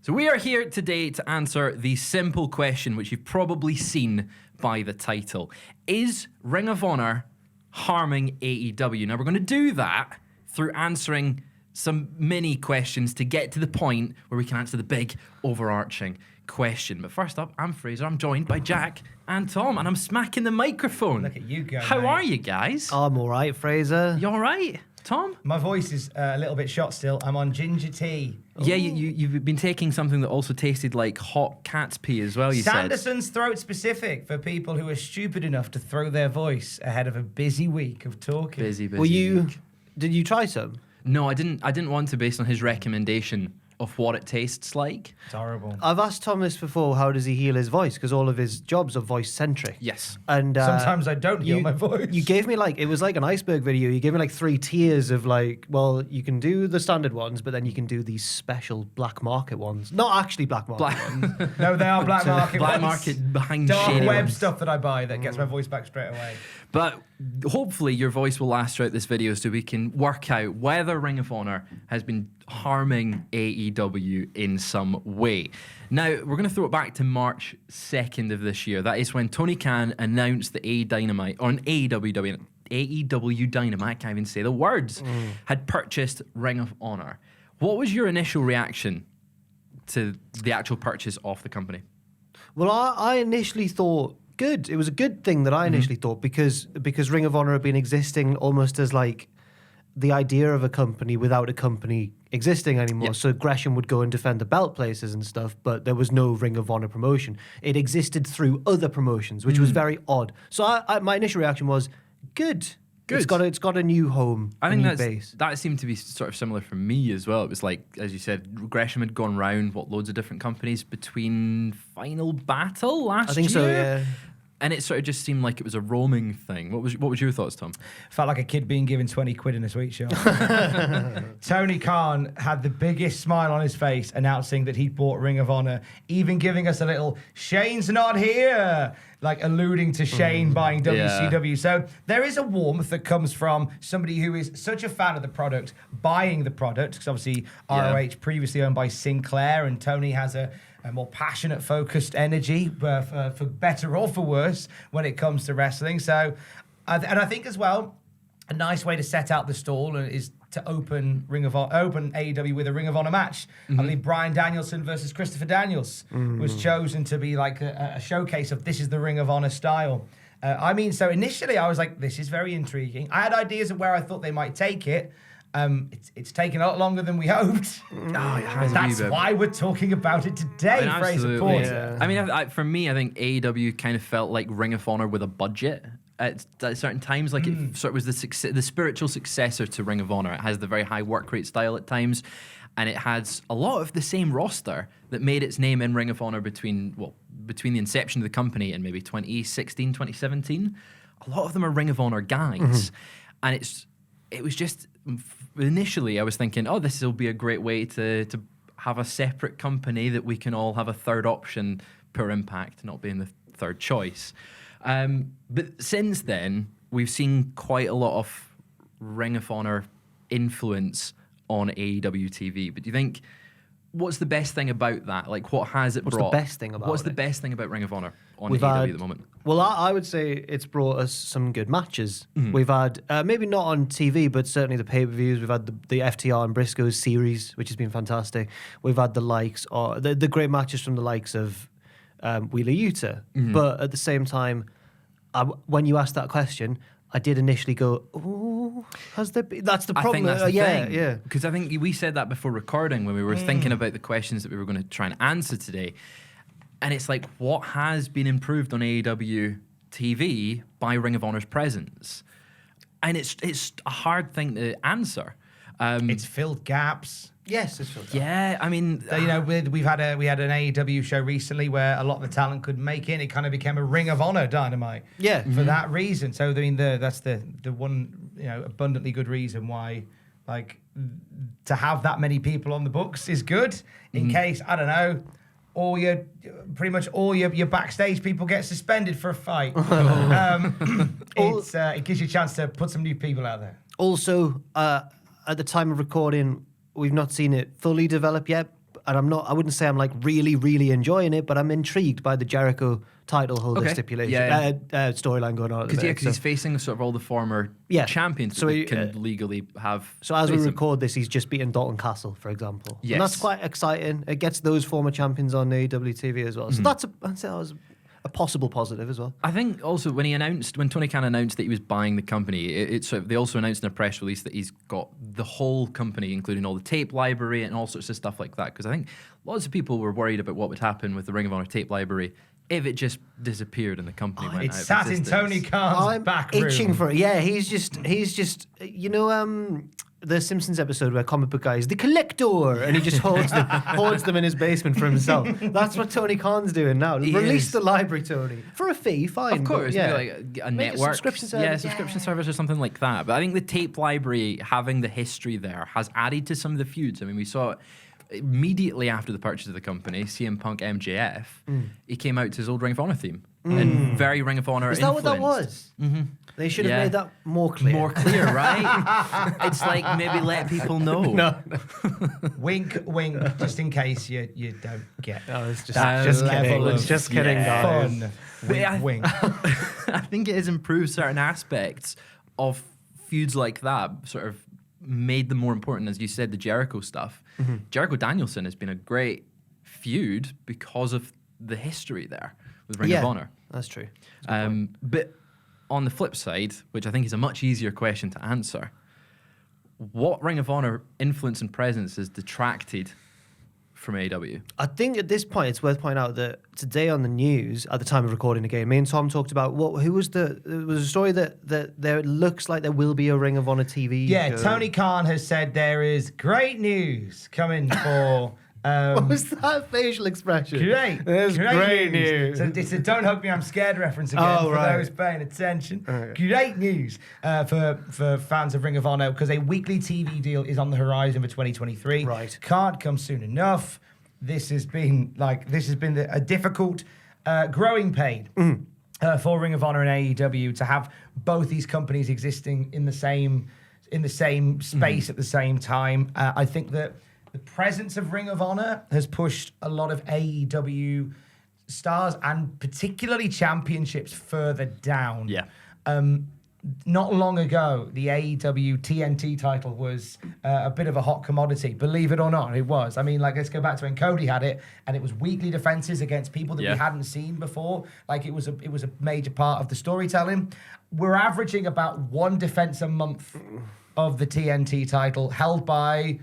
So we are here today to answer the simple question, which you've probably seen by the title. Is Ring of Honor harming AEW? Now, we're going to do that through answering some mini questions to get to the point where we can answer the big, overarching question. But first up, I'm Fraser. I'm joined by Jack and Tom, and I'm smacking the microphone. Look at you go, How mate. are you guys? I'm all right, Fraser. You all right, Tom? My voice is a little bit shot still. I'm on ginger tea. Yeah, you've been taking something that also tasted like hot cat's pee as well, you said. Sanderson's throat specific for people who are stupid enough to throw their voice ahead of a busy week of talking. Busy Did you try some? No, I didn't want to based on his recommendation of what it tastes like. It's horrible. I've asked Thomas before, how does he heal his voice? Because all of his jobs are voice-centric. Yes. And Sometimes I don't heal my voice. You gave me it was like an iceberg video. You gave me 3 tiers of well, you can do the standard ones, but then you can do these special black market ones. Not actually black market ones. No, they are black market Black ones. market behind Dark shady web ones. stuff that I buy that gets my voice back straight away. But hopefully your voice will last throughout this video so we can work out whether Ring of Honor has been harming AEW in some way. Now, we're going to throw it back to March 2nd of this year. That is when Tony Khan announced that AEW Dynamite, I can't even say the words, had purchased Ring of Honor. What was your initial reaction to the actual purchase of the company? Well, I initially thought good. It was a good thing that I initially thought because Ring of Honor had been existing almost as the idea of a company without a company existing anymore. Yep. So Gresham would go and defend the belt places and stuff, but there was no Ring of Honor promotion. It existed through other promotions, which was very odd. So my initial reaction was good. Good. It's got a new home. I think base. that seemed to be sort of similar for me as well. It was like, as you said, Gresham had gone round loads of different companies between Final Battle last year. I think so, yeah. And it sort of just seemed like it was a roaming thing. What was your thoughts, Tom? Felt like a kid being given 20 quid in a sweet shop. Tony Khan had the biggest smile on his face announcing that he'd bought Ring of Honor, even giving us a little, Shane's not here, alluding to Shane buying WCW. Yeah. So there is a warmth that comes from somebody who is such a fan of the product, buying the product, because obviously ROH previously owned by Sinclair, and Tony has a more passionate, focused energy, for better or for worse, when it comes to wrestling. So, and I think as well, a nice way to set out the stall is to open AEW with a Ring of Honor match. I believe Bryan Danielson versus Christopher Daniels was chosen to be a showcase of this is the Ring of Honor style. So initially I was like, this is very intriguing. I had ideas of where I thought they might take it. It's taken a lot longer than we hoped. That's why we're talking about it today, Fraser Porter. Yeah. I mean, for me, I think AEW kind of felt like Ring of Honor with a budget at certain times. Like it sort of was the spiritual successor to Ring of Honor. It has the very high work rate style at times, and it has a lot of the same roster that made its name in Ring of Honor between the inception of the company and maybe 2016, 2017. A lot of them are Ring of Honor guys, and it was just. Initially, I was thinking, this will be a great way to have a separate company that we can all have a third option per Impact, not being the third choice. But since then, we've seen quite a lot of Ring of Honor influence on AEW TV. But do you think, what's the best thing about that? What has it brought? What's the best thing about What's the it? best thing about Ring of Honor on AEW at the moment? Well, I would say it's brought us some good matches. We've had, maybe not on TV, but certainly the pay-per-views. We've had the FTR and Briscoes series, which has been fantastic. We've had the great matches from the likes of Wheeler Yuta. But at the same time, when you asked that question, I did initially go, "Oh, has there been?" That's the problem. I think that's the thing. Yeah. Because I think we said that before recording when we were thinking about the questions that we were going to try and answer today. And it's like, what has been improved on AEW TV by Ring of Honor's presence? And it's a hard thing to answer. It's filled gaps. Yes, it's filled. Yeah, I mean, we had an AEW show recently where a lot of the talent couldn't make it. It kind of became a Ring of Honor Dynamite. Yeah, for that reason. So I mean, that's the one abundantly good reason why to have that many people on the books is good. In case pretty much all your backstage people get suspended for a fight. It gives you a chance to put some new people out there. Also, at the time of recording, we've not seen it fully develop yet. and I wouldn't say I'm like really, really enjoying it, but I'm intrigued by the Jericho title holder stipulation, storyline going on. Because he's facing sort of all the former champions, so he can legally have. So as we record this, he's just beaten Dalton Castle, for example. Yes. And that's quite exciting. It gets those former champions on AEW TV as well. So that was a possible positive as well. I think also when Tony Khan announced that he was buying the company, they also announced in a press release that he's got the whole company, including all the tape library and all sorts of stuff like that. Because I think lots of people were worried about what would happen with the Ring of Honor tape library if it just disappeared and the company went out of existence. It's sat in Tony Khan's back room. Itching for it. Yeah, he's just the Simpsons episode where comic book guy is the collector and he just hoards them in his basement for himself. That's what Tony Khan's doing now. Release the library, Tony, for a fee, fine. Of course, yeah. Like a network, subscription service. Subscription service or something like that. But I think the tape library, having the history there, has added to some of the feuds. I mean, we saw it immediately after the purchase of the company, CM Punk MJF, he came out to his old Ring of Honor theme. And very Ring of Honor influenced. Is that what that was? Mm-hmm. They should have made that more clear. More clear, right? It's like maybe let people know. No. Wink, wink, just in case you don't get. No, it's just level kidding. of Just kidding, guys. fun. Wink, wink. I think it has improved certain aspects of feuds like that, sort of made them more important. As you said, the Jericho stuff. Jericho Danielson has been a great feud because of the history there with Ring of Honor. That's true. But on the flip side, which I think is a much easier question to answer, what Ring of Honor influence and presence has detracted from AEW? I think at this point it's worth pointing out that today on the news, at the time of recording again, me and Tom talked about there was a story that there looks like there will be a Ring of Honor TV show. Tony Khan has said there is great news coming for. What was that facial expression? There's great news. So it's a "Don't Hug Me, I'm Scared" reference again for those paying attention. Okay. Great news for fans of Ring of Honor because a weekly TV deal is on the horizon for 2023. Right, can't come soon enough. This has been a difficult growing pain for Ring of Honor and AEW to have both these companies existing in the same space at the same time. I think that the presence of Ring of Honor has pushed a lot of AEW stars and particularly championships further down. Yeah. Not long ago, the AEW TNT title was a bit of a hot commodity. Believe it or not, it was. I mean, like, let's go back to when Cody had it, and it was weekly defenses against people that we hadn't seen before. Like, it was a major part of the storytelling. We're averaging about one defense a month of the TNT title, held by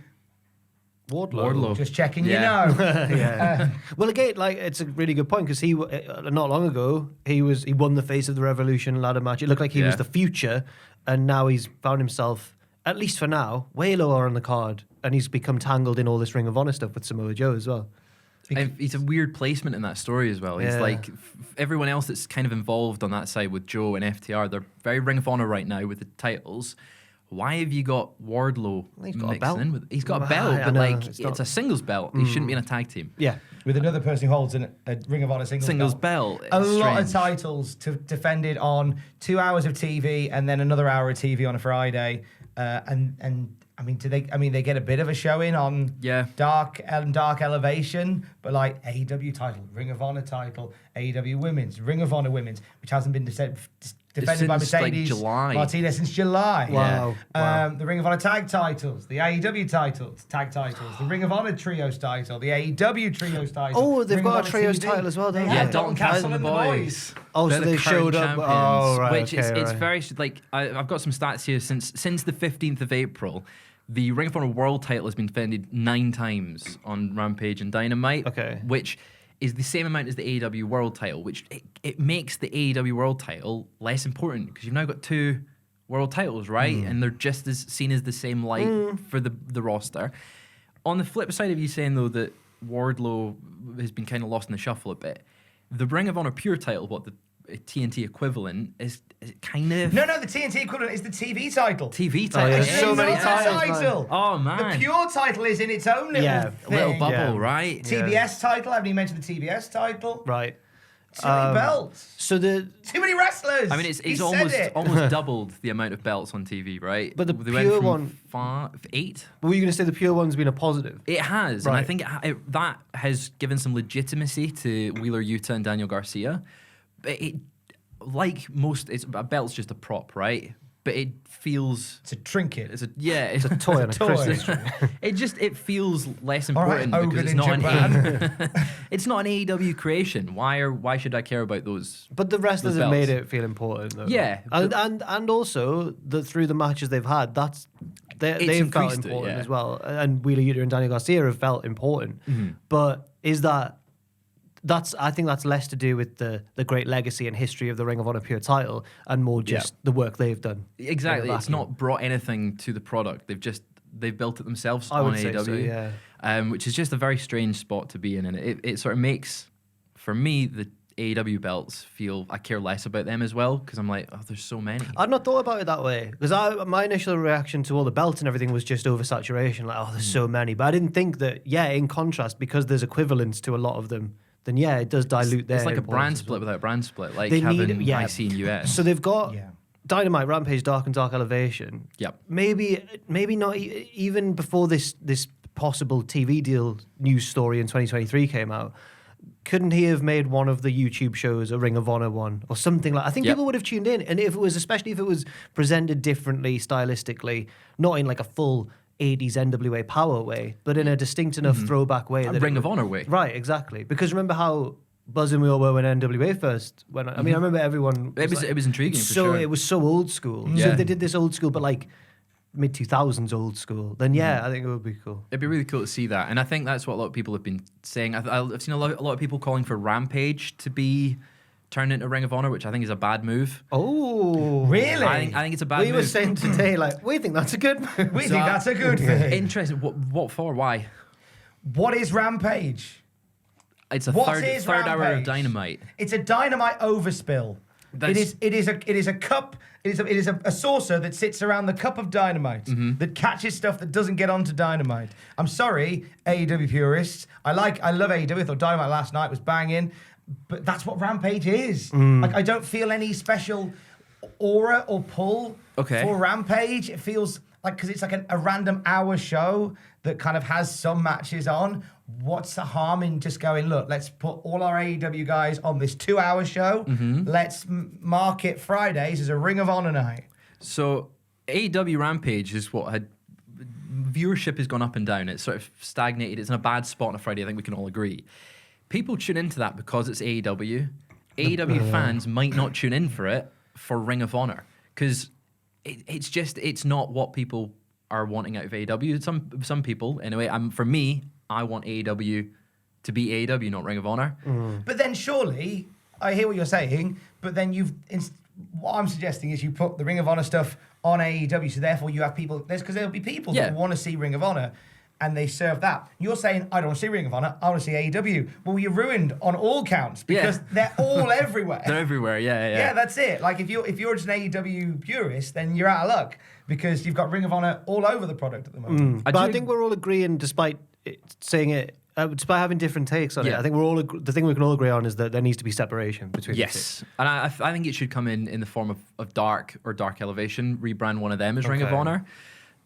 Wardlow. Just checking, you know. Well, again, like, it's a really good point because he not long ago he won the Face of the Revolution ladder match. It looked like he was the future, and now he's found himself, at least for now, way lower on the card, and he's become tangled in all this Ring of Honor stuff with Samoa Joe as well. He's a weird placement in that story as well. He's like everyone else that's kind of involved on that side with Joe and FTR. They're very Ring of Honor right now with the titles. Why have you got Wardlow He's got a belt. He's got a belt, but like it's a singles belt. He shouldn't be in a tag team. Yeah. With another person who holds a Ring of Honor singles belt. A lot of titles defended on 2 hours of TV and then another hour of TV on a Friday. And I mean, they get a bit of a showing on Dark Elevation, but like AEW title, Ring of Honor title, AEW Women's, Ring of Honor Women's, which hasn't been defended by Mercedes Martinez since July. Wow. The Ring of Honor tag titles, the AEW tag titles, the Ring of Honor trios title, the AEW trios title. Oh, they've Ring got of a trios TV. title as well, don't they? Yeah, Dalton Castle and the boys. Oh, so they showed up. Oh, right. Which it's very like I've got some stats here since the 15th of April. The Ring of Honor World title has been defended 9 times on Rampage and Dynamite. Okay. Which is the same amount as the AEW World title, which it makes the AEW World title less important because you've now got 2 world titles, right? And they're just as seen as the same light for the roster. On the flip side of you saying, though, that Wardlow has been kind of lost in the shuffle a bit, the Ring of Honor Pure title, what the TNT equivalent is kind of... No, the TNT equivalent is the TV title. TV title. There's so many titles. Oh, man. The Pure title is in its own little thing. Little bubble, right? TBS title, haven't you mentioned the TBS title? Right. Too many belts. So Too many wrestlers. I mean, it's almost doubled the amount of belts on TV, right? But the they pure went from 8. were you going to say the pure one's been a positive? It has, Right. and I think that has given some legitimacy to Wheeler Yuta and Daniel Garcia. But like most, a belt's just a prop, right? But it feels It's a trinket. it's a Toy on a toy. Christmas tree. it feels less All right, important Hogan because it's not an AEW creation. Why should I care about those? But the wrestlers have belts. made it feel important, though. Yeah, and also through the matches they've had, they've felt increased it, important yeah. as well. And Wheeler Yuta and Daniel Garcia have felt important. Mm-hmm. But I think that's less to do with the great legacy and history of the Ring of Honor Pure title and more just the work they've done. Exactly. It's not brought anything to the product. They've built it themselves I on would say AEW, so, yeah. which is just a very strange spot to be in. And it sort of makes, for me, the AEW belts feel I care less about them as well because I'm like, oh, there's so many. I'd not thought about it that way because my initial reaction to all the belts and everything was just oversaturation. Like, oh, there's so many. But I didn't think that, in contrast, because there's equivalents to a lot of them, then it does dilute their It's like a importance brand as split well. without a brand split, like They having need- yeah. IC and US. So they've got Yeah. Dynamite, Rampage, Dark and Dark Elevation. Yep. Maybe not even before this possible TV deal news story in 2023 came out. Couldn't he have made one of the YouTube shows a Ring of Honor one or something like? I think Yep. people would have tuned in, and especially if it was presented differently stylistically, not in like a full 80s NWA power way, but in a distinct enough throwback way. A that Ring it of would- Honor way. Right, exactly. Because remember how buzzing we all were when NWA first went. I mean, I remember everyone. It was intriguing for So sure. it was so old school. So Yeah. if they did this old school, but like mid 2000s old school, then I think it would be cool. It'd be really cool to see that, and I think that's what a lot of people have been saying. I've seen a lot of people calling for Rampage to be turned into Ring of Honor, which I think is a bad move. Oh, Really? I think it's a bad We move. were saying today, like, we think that's a good move. We think that's a good thing. Interesting. What for? Why? What is Rampage? It's a What third is hour of Rampage? Dynamite. It's a Dynamite overspill. That's- It is a cup. It is a saucer that sits around the cup of Dynamite that catches stuff that doesn't get onto Dynamite. I'm sorry, AEW purists. I love AEW. I thought Dynamite last night was banging, but that's what Rampage is. Like I don't feel any special aura or pull for Rampage. It feels like because it's like a random hour show that kind of has some matches on. What's the harm in just going, look, let's put all our AEW guys on this 2-hour show. Let's mark it Fridays as a Ring of Honor night. So AEW Rampage is what had viewership has gone up and down. It's sort of stagnated. It's in a bad spot on a Friday. I think we can all agree. People tune into that because it's AEW. AEW fans might not tune in for it for Ring of Honor because it's not what people are wanting out of AEW. Some people, anyway. For me, I want AEW to be AEW, not Ring of Honor. But then surely, I hear what you're saying, but then what I'm suggesting is you put the Ring of Honor stuff on AEW, so therefore you have people, because there'll be people that want to see Ring of Honor, and they serve that. You're saying, I don't want to see Ring of Honor, I want to see AEW. Well, you're ruined on all counts, because they're all everywhere. They're everywhere, yeah. Yeah, that's it. Like, if you're just an AEW purist, then you're out of luck, because you've got Ring of Honor all over the product at the moment. But I think we're all agreeing, despite saying it, despite having different takes on it, I think the thing we can all agree on is that there needs to be separation between the two. And I think it should come in the form of Dark or Dark Elevation, rebrand one of them as Ring of Honor.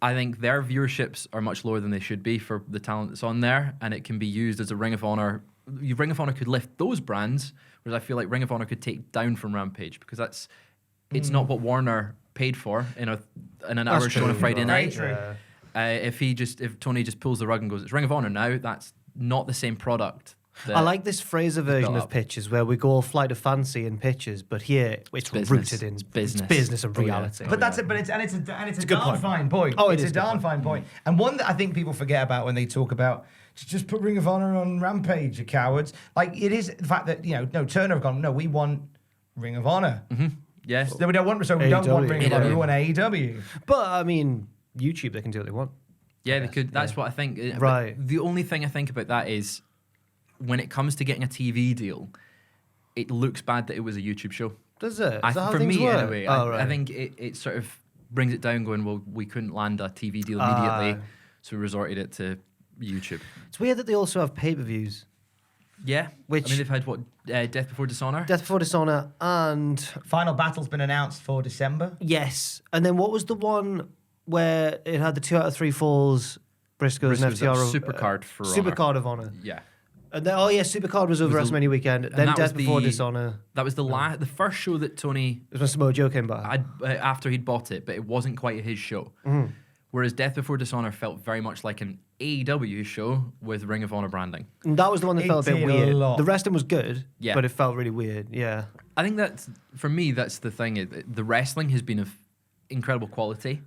I think their viewerships are much lower than they should be for the talent that's on there, and it can be used as a Ring of Honor. Ring of Honor could lift those brands, whereas I feel like Ring of Honor could take down from Rampage, because it's not what Warner paid for in an hour show on a Friday night. If Tony just pulls the rug and goes, it's Ring of Honor now, that's not the same product. I like this Fraser version built of up. pitches where we go all flight of fancy in pitches, but here it's business. rooted in It's business. It's business and reality. But that's it. But it's a good darn point. fine point. Oh, it it's is a good darn point. fine point. And one that I think people forget about when they talk about just put Ring of Honor on Rampage, you cowards. Like, it is the fact that Turner have gone. No, we want Ring of Honor. Yes. So we don't want Ring of Honor. We want AEW. But I mean, YouTube, they can do what they want. Yeah, they could. That's what I think. Right. But the only thing I think about that is when it comes to getting a TV deal, it looks bad that it was a YouTube show. Does it? Is that how For things me, work? anyway, I think it sort of brings it down going, well, we couldn't land a TV deal immediately, so we resorted it to YouTube. It's weird that they also have pay-per-views. Yeah. Which- I mean, they've had what? Death Before Dishonor? Death Before Dishonor and Final Battle's been announced for December. yes, and then what was the one where it had the 2 out of 3 falls? Briscoes and Briscoes, FTR. Supercard for Supercard of Honor. Yeah. And then, Supercard was over Was the- WrestleMania weekend. and Then that was Death Before the- Dishonor. That was the first show that Tony It was when Samoa Joe came back. after he'd bought it, but it wasn't quite his show. Whereas Death Before Dishonor felt very much like an AEW show with Ring of Honor branding. And that was the one that It felt a bit did a weird. lot. The wrestling was good, Yeah. but it felt really weird. Yeah. I think that's, for me, that's the thing. The wrestling has been of incredible quality.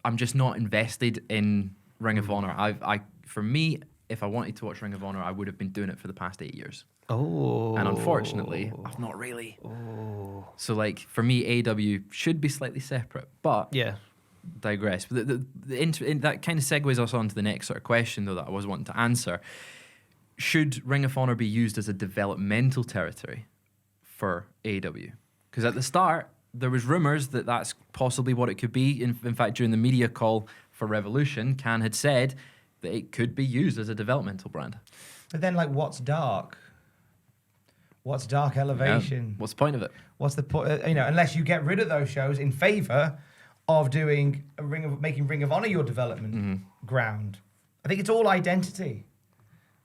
I'm just not invested in Ring of Honor. For me, if I wanted to watch Ring of Honor, I would have been doing it for the past 8 years. Oh. And unfortunately, I've not really. So, like, for me, AEW should be slightly separate, but Yeah. digress. But that kind of segues us on to the next sort of question, though, that I was wanting to answer. Should Ring of Honor be used as a developmental territory for AEW? Because at the start, there was rumors that that's possibly what it could be. In fact, during the media call for Revolution, Khan had said that it could be used as a developmental brand. But then, like, what's dark? What's Dark Elevation? What's the point of it? What's the point? Unless you get rid of those shows in favor of doing making Ring of Honor your development ground. I think it's all identity,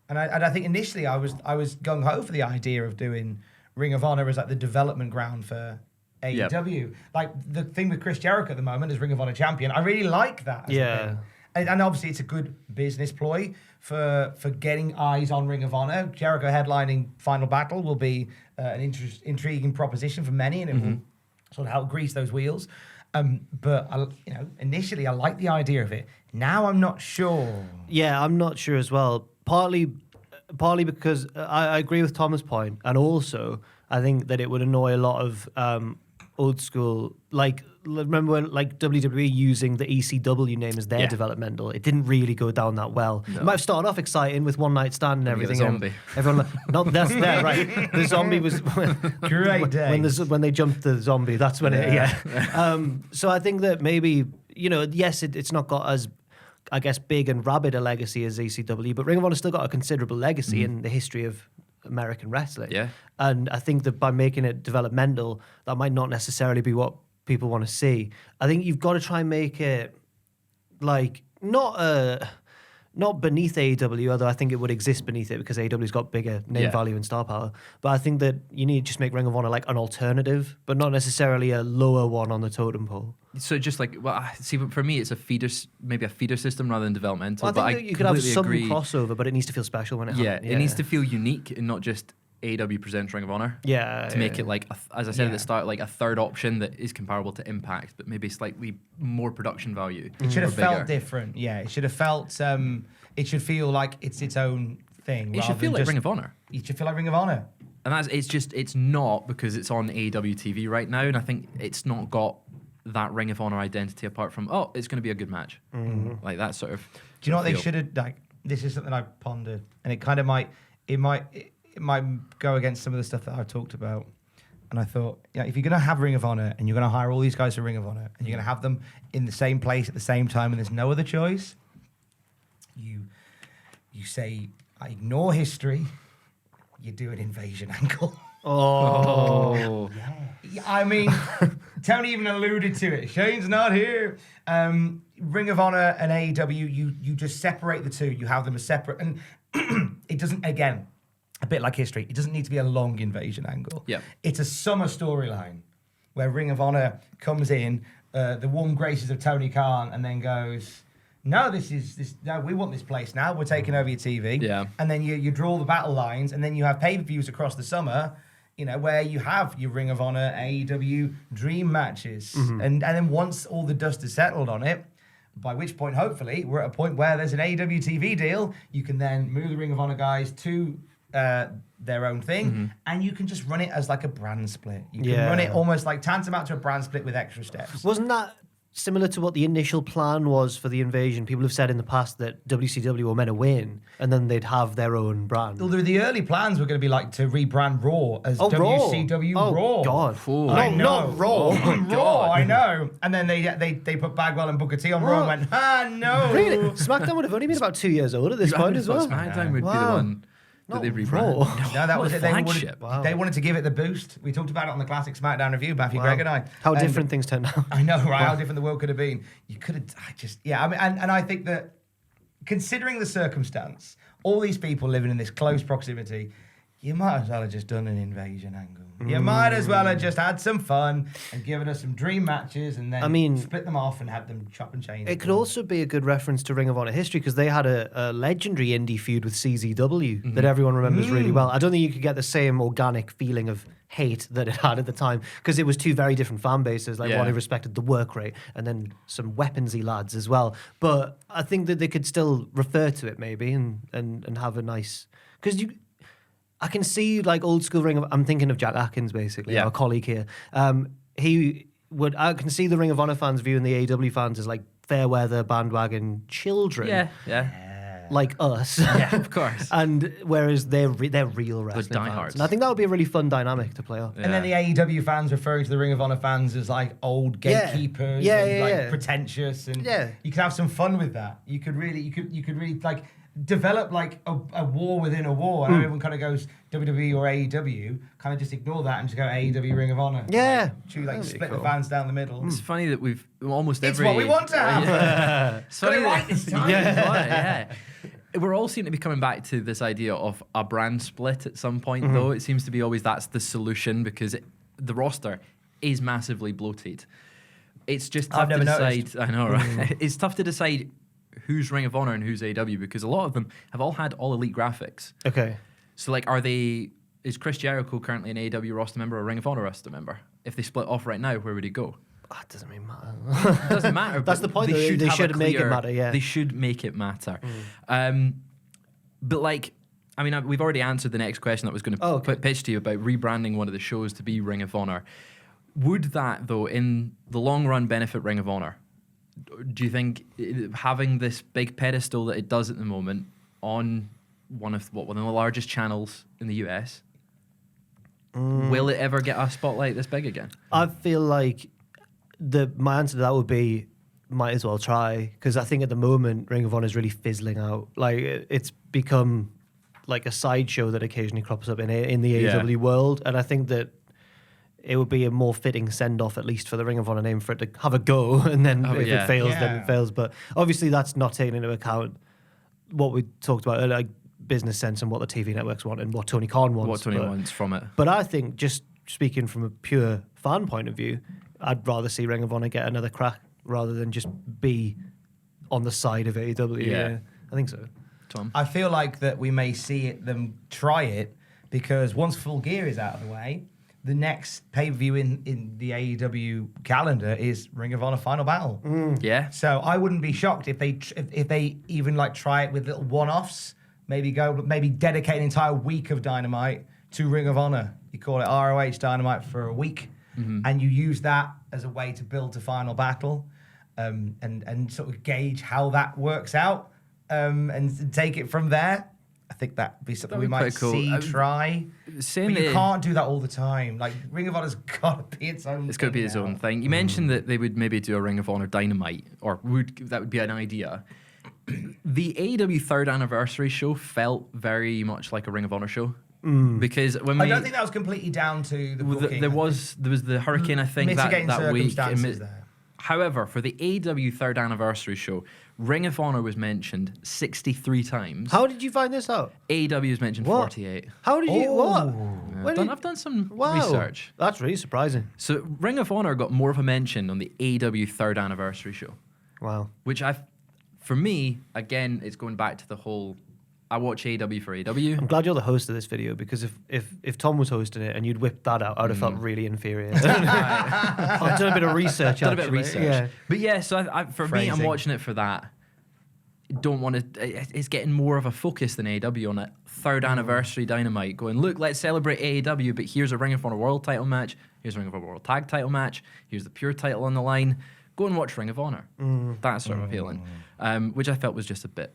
and I think initially I was gung ho for the idea of doing Ring of Honor as like the development ground for AEW. Yep. Like the thing with Chris Jericho at the moment as Ring of Honor champion. I really like that. As a thing. And obviously it's a good business ploy for getting eyes on Ring of Honor. Jericho headlining Final Battle will be an intriguing proposition for many, and it will sort of help grease those wheels. But initially I like the idea of it. Now I'm not sure. Yeah, I'm not sure as well. Partly because I agree with Thomas' point, and also I think that it would annoy a lot of old school. Like, remember when like WWE using the ECW name as their developmental? It didn't really go down that well. No. It might have started off exciting with One Night Stand and You get everything. the zombie. Everyone, not that's there, right? The zombie was Great day. when they jumped the zombie. That's when so I think that maybe yes, it's not got as, I guess, big and rabid a legacy as ECW, but Ring of Honor's still got a considerable legacy in the history of American wrestling. Yeah. And I think that by making it developmental, that might not necessarily be what people want to see. I think you've got to try and make it like not beneath AEW, although I think it would exist beneath it because AEW's got bigger name value and star power. But I think that you need to just make Ring of Honor like an alternative, but not necessarily a lower one on the totem pole. So just like, well, see, for me, it's maybe a feeder system rather than developmental. Well, I think but that you could have some agree. crossover, but it needs to feel special when it happens. It needs to feel unique and not just AEW presents Ring of Honor. To make it like, as I said at the start, like a third option that is comparable to Impact, but maybe slightly more production value. It should have or bigger. felt different. Yeah, it should have felt. It should feel like it's its own thing. It should feel like Ring of Honor. It should feel like Ring of Honor. And it's not because it's on AEW TV right now, and I think it's not got that Ring of Honor identity apart from, it's going to be a good match. Like that sort of. Do you know what they feel. should have, like, this is something I pondered, and it kind of might go against some of the stuff that I've talked about. And I thought, if you're going to have Ring of Honor and you're going to hire all these guys for Ring of Honor and you're going to have them in the same place at the same time and there's no other choice, you say, I ignore history, you do an invasion angle. Oh. Yeah. I mean, Tony even alluded to it. Shane's not here. Ring of Honor and AEW, you just separate the two. You have them as separate. And it doesn't, again, a bit like history, it doesn't need to be a long invasion angle. Yeah. It's a summer storyline where Ring of Honor comes in, the warm graces of Tony Khan, and then goes, no, we want this place now. We're taking over your TV. Yeah. And then you draw the battle lines, and then you have pay-per-views across the summer, where you have your Ring of Honor, AEW dream matches. And then once all the dust is settled on it, by which point, hopefully, we're at a point where there's an AEW TV deal, you can then move the Ring of Honor guys to their own thing, and you can just run it as like a brand split. You can run it almost like tantamount to a brand split with extra steps. Wasn't that similar to what the initial plan was for the invasion? People have said in the past that WCW were meant to win, and then they'd have their own brand. Well, the early plans were going to be like to rebrand Raw as WCW Raw. Raw. God. I know. Not Raw. Raw, I know. And then they put Bagwell and Booker T on Raw and went, no. Really? SmackDown would have only been about 2 years old at this point as well. SmackDown would be the Wow. one. that they Not rebranded. Raw. No, that was it. Flagship. They wanted to give it the boost. We talked about it on the classic SmackDown review, Matthew, Greg, and I. How And different things turned out. I know, right? How different the world could have been. You could have, I mean, and I think that considering the circumstance, all these people living in this close proximity, you might as well have just done an invasion angle. You might as well have just had some fun and given us some dream matches and then split them off and have them chop and change. It could also be a good reference to Ring of Honor history because they had a legendary indie feud with CZW that everyone remembers really well. I don't think you could get the same organic feeling of hate that it had at the time because it was two very different fan bases. Like one who respected the work rate and then some weaponsy lads as well. But I think that they could still refer to it maybe and have a nice... Because I can see like old school I'm thinking of Jack Atkins basically, our colleague here. I can see the Ring of Honor fans viewing the AEW fans as like fair weather bandwagon children. Yeah. Like us. Yeah, of course. And whereas they're real wrestling fans. diehards. And I think that would be a really fun dynamic to play off. And then the AEW fans referring to the Ring of Honor fans as like old gatekeepers and pretentious, and you could have some fun with that. You could really like develop like a war within a war. I know everyone kind of goes WWE or AEW, kind of just ignore that and just go AEW Ring of Honor. Yeah. Like split the fans down the middle. It's funny that we've almost It's every... what we want to have. It's funny Got it right this time. Yeah. We're all seem to be coming back to this idea of a brand split at some point, though. It seems to be always that's the solution because the roster is massively bloated. It's just tough to decide. I know, right? It's tough to decide who's Ring of Honor and who's AEW because a lot of them have all had all elite graphics. Okay. So, like, is Chris Jericho currently an AEW roster member or a Ring of Honor roster member? If they split off right now, where would he go? It doesn't really matter. It doesn't matter. That's the point. They should make it matter, yeah. They should make it matter. But, like, I mean, we've already answered the next question that I was going to pitch to you about rebranding one of the shows to be Ring of Honor. Would that, though, in the long run, benefit Ring of Honor? Do you think having this big pedestal that it does at the moment on one of the largest channels in the US, will it ever get a spotlight this big again? I feel like my answer to that would be might as well try because I think at the moment Ring of Honor is really fizzling out. Like it's become like a sideshow that occasionally crops up in the AEW world, and I think that it would be a more fitting send-off, at least for the Ring of Honor name, for it to have a go, and then if it fails, then it fails. But obviously that's not taking into account what we talked about earlier, like business sense and what the TV networks want and what Tony Khan wants. What Tony wants from it. But I think, just speaking from a pure fan point of view, I'd rather see Ring of Honor get another crack rather than just be on the side of AEW. Yeah. I think so. Tom? I feel like that we may see them try it because once Full Gear is out of the way, the next pay-per-view in the AEW calendar is Ring of Honor Final Battle. Yeah. So I wouldn't be shocked if they even like try it with little one-offs. Maybe dedicate an entire week of Dynamite to Ring of Honor. You call it ROH Dynamite for a week, and you use that as a way to build to Final Battle, and sort of gauge how that works out, and take it from there. I think that'd be something we might see try. But you can't do that all the time. Like Ring of Honor's got to be its own. It's got to be its own thing. You mentioned that they would maybe do a Ring of Honor Dynamite, or that would be an idea. The AEW third anniversary show felt very much like a Ring of Honor show. Because I don't think that was completely down to the booking. There was the hurricane, I think, that week. There. However, for the AEW third anniversary show, Ring of Honor was mentioned 63 times. How did you find this out? AEW was mentioned 48. How did you... What? Yeah, I've done some research. That's really surprising. So Ring of Honor got more of a mention on the AEW third anniversary show. Wow. Which for me, again, it's going back to the whole... I watch AEW for AEW. I'm glad you're the host of this video because if Tom was hosting it and you'd whipped that out, I'd have felt really inferior. I've done a bit of research. Yeah. But yeah, so for me, I'm watching it for that. Don't want to. It's getting more of a focus than AEW on it. Third anniversary Dynamite. Going, look, let's celebrate AEW, but here's a Ring of Honor World Title match. Here's a Ring of Honor World Tag Title match. Here's the pure title on the line. Go and watch Ring of Honor. That's sort of appealing, which I felt was just a bit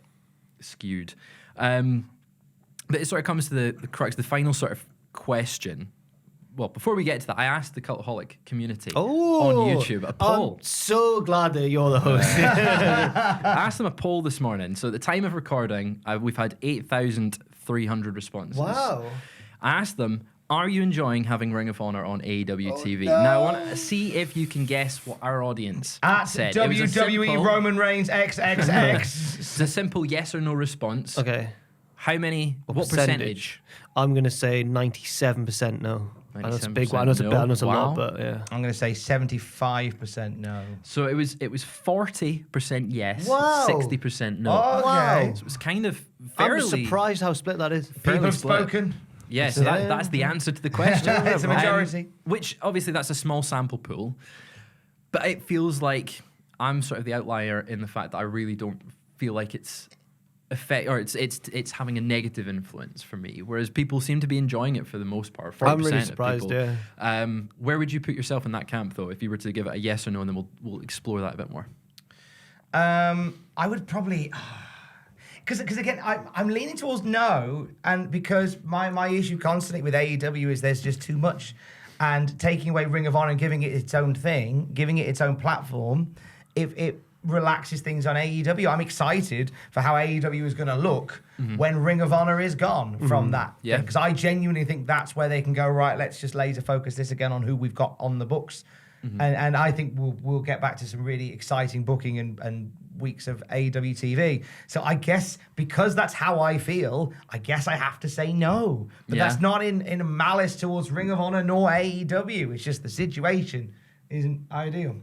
skewed. But it sort of comes to the crux, the final sort of question. Well, before we get to that, I asked the Cultaholic community on YouTube a poll. I'm so glad that you're the host. I asked them a poll this morning. So at the time of recording, we've had 300 responses. Wow. I asked them, are you enjoying having Ring of Honor on AEW TV? no. Now, I want to see if you can guess what our audience At said. It was a WWE simple- Roman Reigns XXX. It's a simple yes or no response. Okay. How many? What percentage? I'm going to say 97% no. I know it's a big one. I know it's a, 97% bit, I know it's a no. lot, but yeah. I'm going to say 75% no. So it was 40% yes, Wow. 60% no. Okay. Wow. So it was kind of fairly. I'm surprised how split that is. People have split. spoken. Yeah, so that's the answer to the question. It's a majority. Which obviously that's a small sample pool, but it feels like I'm sort of the outlier in the fact that I really don't feel like it's it's having a negative influence for me, whereas people seem to be enjoying it for the most part. 40% I'm really of surprised, people. yeah. Where would you put yourself in that camp, though, if you were to give it a yes or no, and then we'll explore that a bit more? I would probably... Because again, I'm leaning towards no, and because my issue constantly with AEW is there's just too much, and taking away Ring of Honor and giving it its own thing, giving it its own platform, if it relaxes things on AEW, I'm excited for how AEW is going to look when Ring of Honor is gone from that. Yeah. Because I genuinely think that's where they can go, right, let's just laser focus this again on who we've got on the books. And I think we'll get back to some really exciting booking and weeks of AEW TV. So I guess because that's how I feel, I guess I have to say no. But Yeah. that's not in a malice towards Ring of Honor nor AEW. It's just the situation isn't ideal.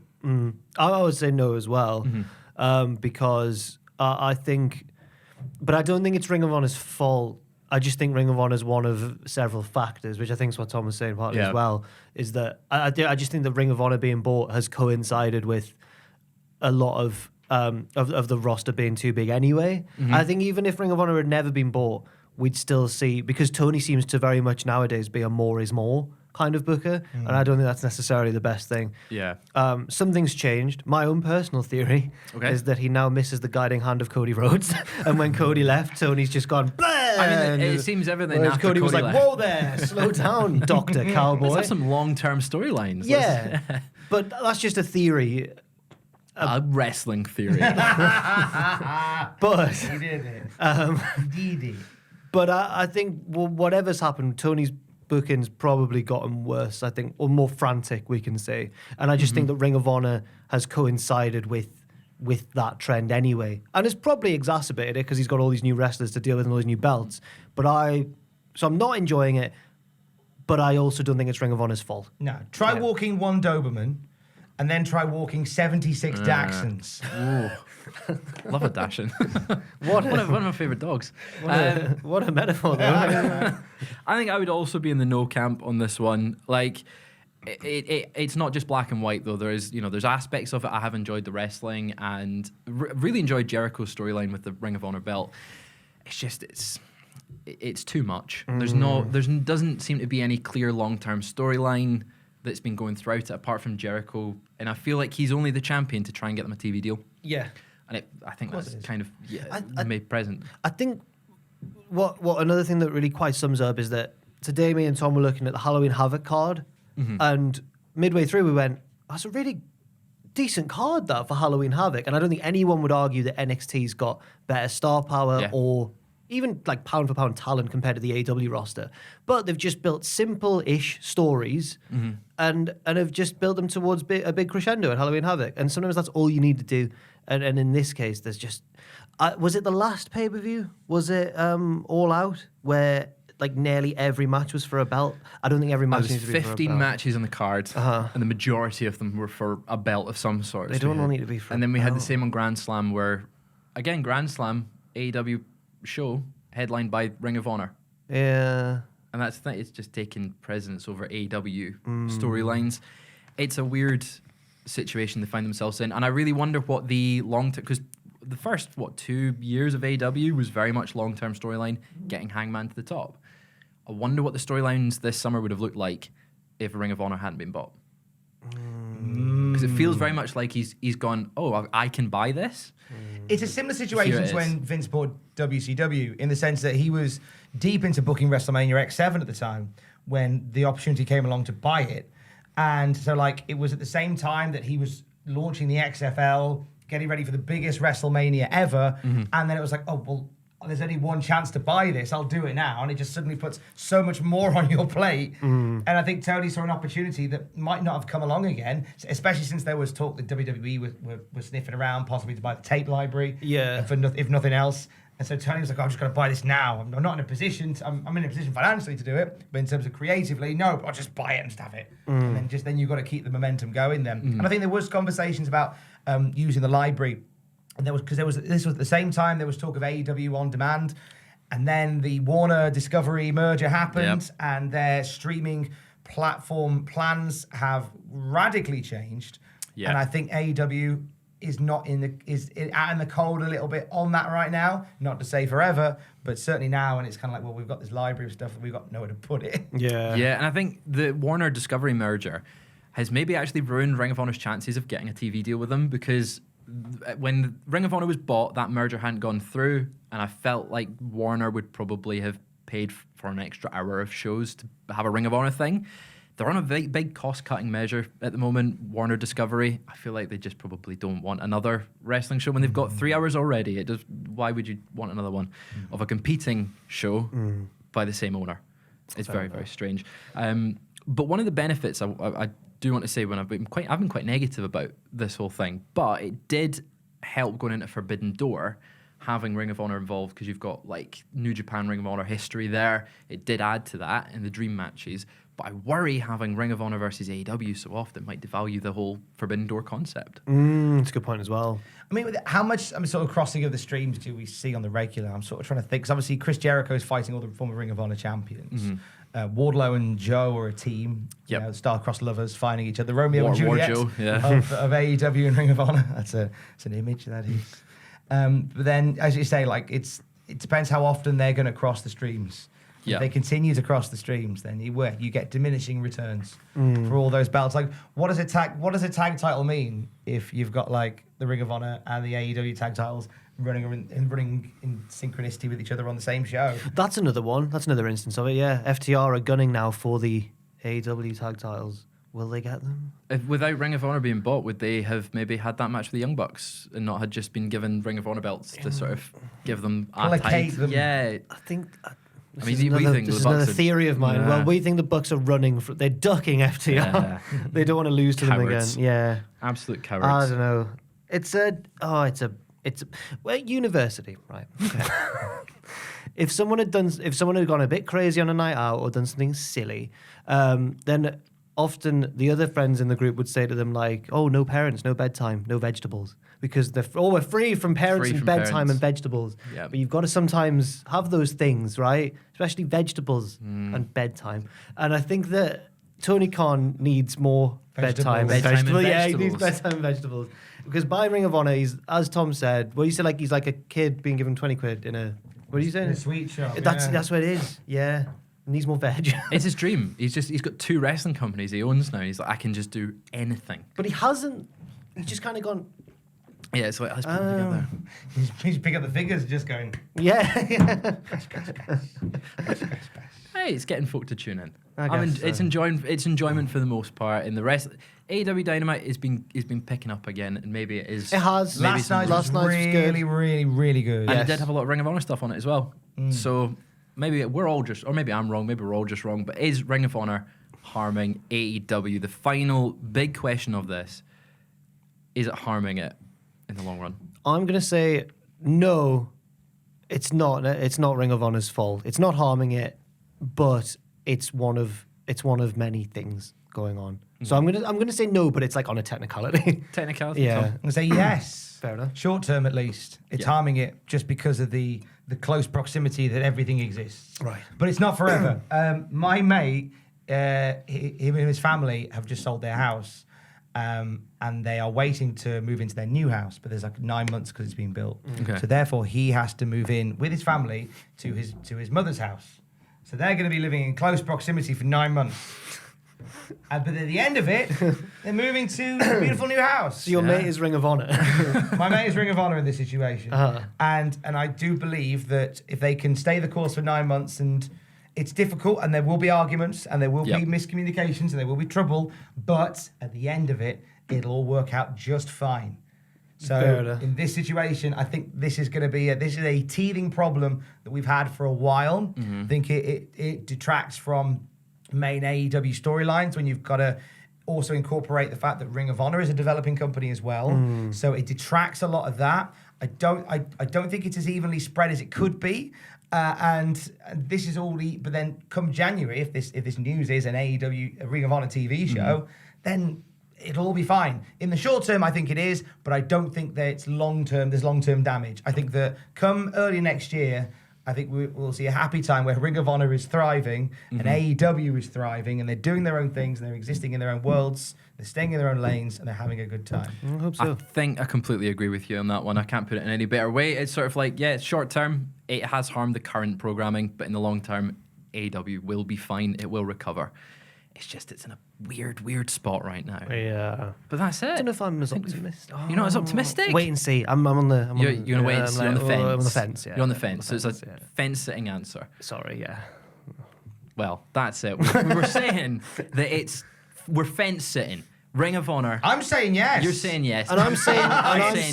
I would say no as well, because I think, but I don't think it's Ring of Honor's fault. I just think Ring of Honor is one of several factors, which I think is what Tom was saying partly as well, is that I just think that Ring of Honor being bought has coincided with a lot of the roster being too big anyway. I think even if Ring of Honor had never been bought, we'd still see, because Tony seems to very much nowadays be a more is more kind of booker, and I don't think that's necessarily the best thing. Yeah. Something's changed. My own personal theory is that he now misses the guiding hand of Cody Rhodes, and when Cody left, Tony's just gone. I mean, it seems everything Whereas after Cody was like, left. "Whoa there, slow down, Doctor Cowboy." Let's have some long-term storylines. Yeah, but that's just a theory. A wrestling theory. But He did it. He did it. But I think whatever's happened, Tony's booking's probably gotten worse, I think, or more frantic, we can say. And I just think that Ring of Honor has coincided with that trend anyway. And it's probably exacerbated it because he's got all these new wrestlers to deal with and all these new belts. So I'm not enjoying it, but I also don't think it's Ring of Honor's fault. No, try walking one Doberman and then try walking 76 Daxons. Love a Dashin. What one of my favourite dogs. What a metaphor, though. I think I would also be in the no camp on this one. Like, it's not just black and white though. There's aspects of it. I have enjoyed the wrestling and really enjoyed Jericho's storyline with the Ring of Honor belt. It's just it's too much. There doesn't seem to be any clear long-term storyline that's been going throughout it apart from Jericho, and I feel like he's only the champion to try and get them a TV deal. Yeah. And I think that's kind of made present. I think what another thing that really quite sums up is that today me and Tom were looking at the Halloween Havoc card, and midway through we went, that's a really decent card that for Halloween Havoc, and I don't think anyone would argue that NXT's got better star power or even like pound for pound talent compared to the AEW roster, but they've just built simple-ish stories and have just built them towards a big crescendo at Halloween Havoc, and sometimes that's all you need to do. And in this case, there's just was it the last pay-per-view? Was it All Out where like nearly every match was for a belt? I don't think every match There needs was to be for a 15 belt. matches on the card, and the majority of them were for a belt of some sort. They don't all need to be for. And a then we had the belt. same on Grand Slam, where again Grand Slam AEW show headlined by Ring of Honor. Yeah. And that's the thing, it's just taking precedence over AEW storylines. It's a weird situation they find themselves in, and I really wonder what the long-term, because the first 2 years of AEW was very much long-term storyline, getting Hangman to the top. I wonder what the storylines this summer would have looked like if Ring of Honor hadn't been bought. Because it feels very much like he's gone, oh, I can buy this. It's a similar situation to when Vince bought WCW, in the sense that he was deep into booking WrestleMania X7 at the time when the opportunity came along to buy it. And so, like, it was at the same time that he was launching the XFL, getting ready for the biggest WrestleMania ever. And then it was like, oh, well, there's only one chance to buy this, I'll do it now. And it just suddenly puts so much more on your plate. And I think Tony saw an opportunity that might not have come along again, especially since there was talk that WWE were sniffing around, possibly to buy the tape library, if nothing else. And so Tony was like, I'm just going to buy this now. I'm not in a position, I'm in a position financially to do it, but in terms of creatively, no, I'll just buy it and just have it. And then you've got to keep the momentum going then. And I think there was conversations about using the library. And this was at the same time there was talk of AEW On Demand, and then the Warner Discovery merger happened, and their streaming platform plans have radically changed. And I think AEW is out in the cold a little bit on that right now. Not to say forever, but certainly now. And it's kind of like, well, we've got this library of stuff, and we've got nowhere to put it. Yeah, and I think the Warner Discovery merger has maybe actually ruined Ring of Honor's chances of getting a TV deal with them, because when Ring of Honor was bought, that merger hadn't gone through, and I felt like Warner would probably have paid for an extra hour of shows to have a Ring of Honor thing. They're on a big cost-cutting measure at the moment, Warner Discovery. I feel like they just probably don't want another wrestling show when they've got 3 hours already. Why would you want another one of a competing show by the same owner? It's very, very strange. But one of the benefits I do want to say, when I've been quite negative about this whole thing, but it did help going into Forbidden Door, having Ring of Honor involved, because you've got like New Japan Ring of Honor history there. It did add to that in the dream matches, but I worry having Ring of Honor versus AEW so often might devalue the whole Forbidden Door concept. That's a good point as well. I mean, how much sort of crossing of the streams do we see on the regular? I'm sort of trying to think, because obviously Chris Jericho is fighting all the former Ring of Honor champions. Wardlow and Joe are a team, star-crossed lovers finding each other. Romeo and Juliet of AEW and Ring of Honor. That's an image, that is. But then, as you say, like it depends how often they're going to cross the streams. If they continue to cross the streams, then you get diminishing returns for all those belts. Like, what does a tag title mean if you've got like the Ring of Honor and the AEW tag titles running in synchronicity with each other on the same show? That's another one. That's another instance of it. Yeah, FTR are gunning now for the AEW tag titles. Will they get them? Without Ring of Honor being bought, would they have maybe had that match with the Young Bucks and not had just been given Ring of Honor belts to sort of give them a tag? Yeah, I think. This is another theory of mine. Yeah. Well, we think the Bucks are running. They're ducking FTR. Yeah. They don't want to lose to cowards. them again. Yeah, absolute cowards. I don't know. It's university, right? Okay. If someone had gone a bit crazy on a night out or done something silly, then often the other friends in the group would say to them like, "Oh, no parents, no bedtime, no vegetables," because we're free from parents and bedtime and vegetables. Yep. But you've got to sometimes have those things, right? Especially vegetables and bedtime. And I think that Tony Khan needs more bedtime and vegetables. Yeah, he needs bedtime and vegetables. Because by Ring of Honor, he's, as Tom said, what do you say? Like he's like a kid being given 20 quid in a, what are you saying? In a sweet shop. That's what it is. Yeah. Needs more veg. It's his dream. He's got 2 wrestling companies he owns now. He's like, I can just do anything. But he hasn't. He's just kind of gone. Yeah, it's like, let's put them together. He's picking up the figures, just going. Yeah. Hey, it's getting folk to tune in. It's enjoyment for the most part. In the rest, AEW Dynamite has been picking up again, and maybe it is. It has. Last night was really, really, really good. And it did have a lot of Ring of Honor stuff on it as well. So maybe we're all just, or maybe I'm wrong. Maybe we're all just wrong. But is Ring of Honor harming AEW? The final big question of this: is it harming it in the long run? I'm gonna say no. It's not. It's not Ring of Honor's fault. It's not harming it, but it's one of many things going on. So I'm gonna say no, but it's like on a technicality. Technicality. Yeah. I'm gonna say yes. Fair enough. Short term, at least, it's harming it just because of the close proximity that everything exists. Right. But it's not forever. My mate, him and his family have just sold their house, and they are waiting to move into their new house. But there's like 9 months because it's being built. Okay. So therefore, he has to move in with his family to his mother's house. So they're going to be living in close proximity for 9 months. But at the end of it, they're moving to a beautiful new house. So your mate is Ring of Honor. My mate is Ring of Honor in this situation. And I do believe that if they can stay the course for 9 months, and it's difficult, and there will be arguments, and there will be miscommunications, and there will be trouble, but at the end of it, it'll all work out just fine. So in this situation, I think this is going to be this is a teething problem that we've had for a while. I think it detracts from main AEW storylines when you've got to also incorporate the fact that Ring of Honor is a developing company as well. So it detracts a lot of that. I don't think it's as evenly spread as it could be. And this is all but then come January, if this news is an AEW, a Ring of Honor TV show, then it'll all be fine. In the short term, I think it is, but I don't think that it's long-term, there's long-term damage. I think that come early next year, I think we'll see a happy time where Ring of Honor is thriving and AEW is thriving, and they're doing their own things and they're existing in their own worlds, they're staying in their own lanes, and they're having a good time. I hope so. I think I completely agree with you on that one. I can't put it in any better way. It's sort of like, yeah, it's short term, it has harmed the current programming, but in the long term, AEW will be fine, it will recover. It's in a weird spot right now. Yeah. But that's it. I don't know if I'm as optimistic. You're not as optimistic? Wait and see. I'm on the... You're going to wait and see. You're on the fence. I'm on the fence, yeah. You're on the fence. So it's a fence-sitting answer. Sorry, yeah. Well, that's it. We were saying that we're fence-sitting. Ring of Honor. I'm saying yes. You're saying yes. And I'm saying,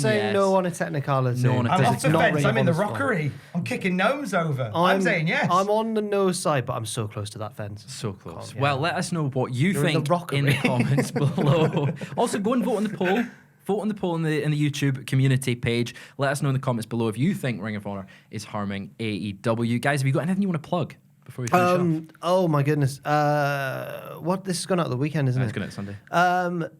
saying yes. no on a technicality. No on a I'm off the fence. I'm in the Ring of Honor's rockery. I'm kicking gnomes over. I'm saying yes. I'm on the no side, but I'm so close to that fence. So close. Yeah. Well, let us know what you You're think in the the comments below. Also, go and vote on the poll. Vote on the poll in the YouTube community page. Let us know in the comments below if you think Ring of Honor is harming AEW. Guys, have you got anything you want to plug before we finish off? Oh my goodness. This has gone out the weekend, isn't it? It's going out Sunday.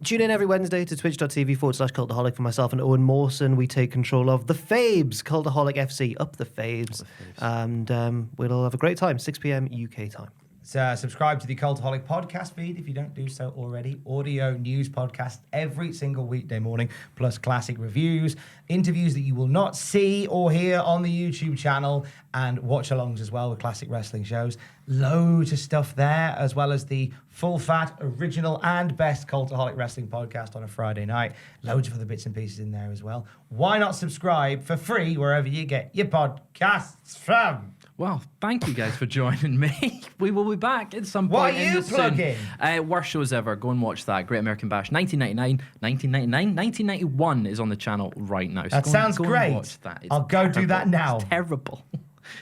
Tune in every Wednesday to twitch.tv/Cultaholic for myself and Owen Mawson. We take control of the Fabes, Cultaholic FC, up the Fabes. And we'll all have a great time, 6 p.m. UK time. Subscribe to the Cultaholic podcast feed if you don't do so already. Audio news podcast every single weekday morning, plus classic reviews, interviews that you will not see or hear on the YouTube channel, and watch-alongs as well with classic wrestling shows. Loads of stuff there, as well as the full-fat, original, and best Cultaholic wrestling podcast on a Friday night. Loads of other bits and pieces in there as well. Why not subscribe for free wherever you get your podcasts from? Well, thank you guys for joining me. We will be back at some point. What are you plugging? Worst shows ever. Go and watch that. Great American Bash. 1999, 1999, 1991 is on the channel right now. So that sounds great. And watch that. I'll go do that now. It's terrible.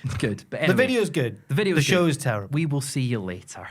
It's good. But anyway, The video's good. The show is terrible. We will see you later.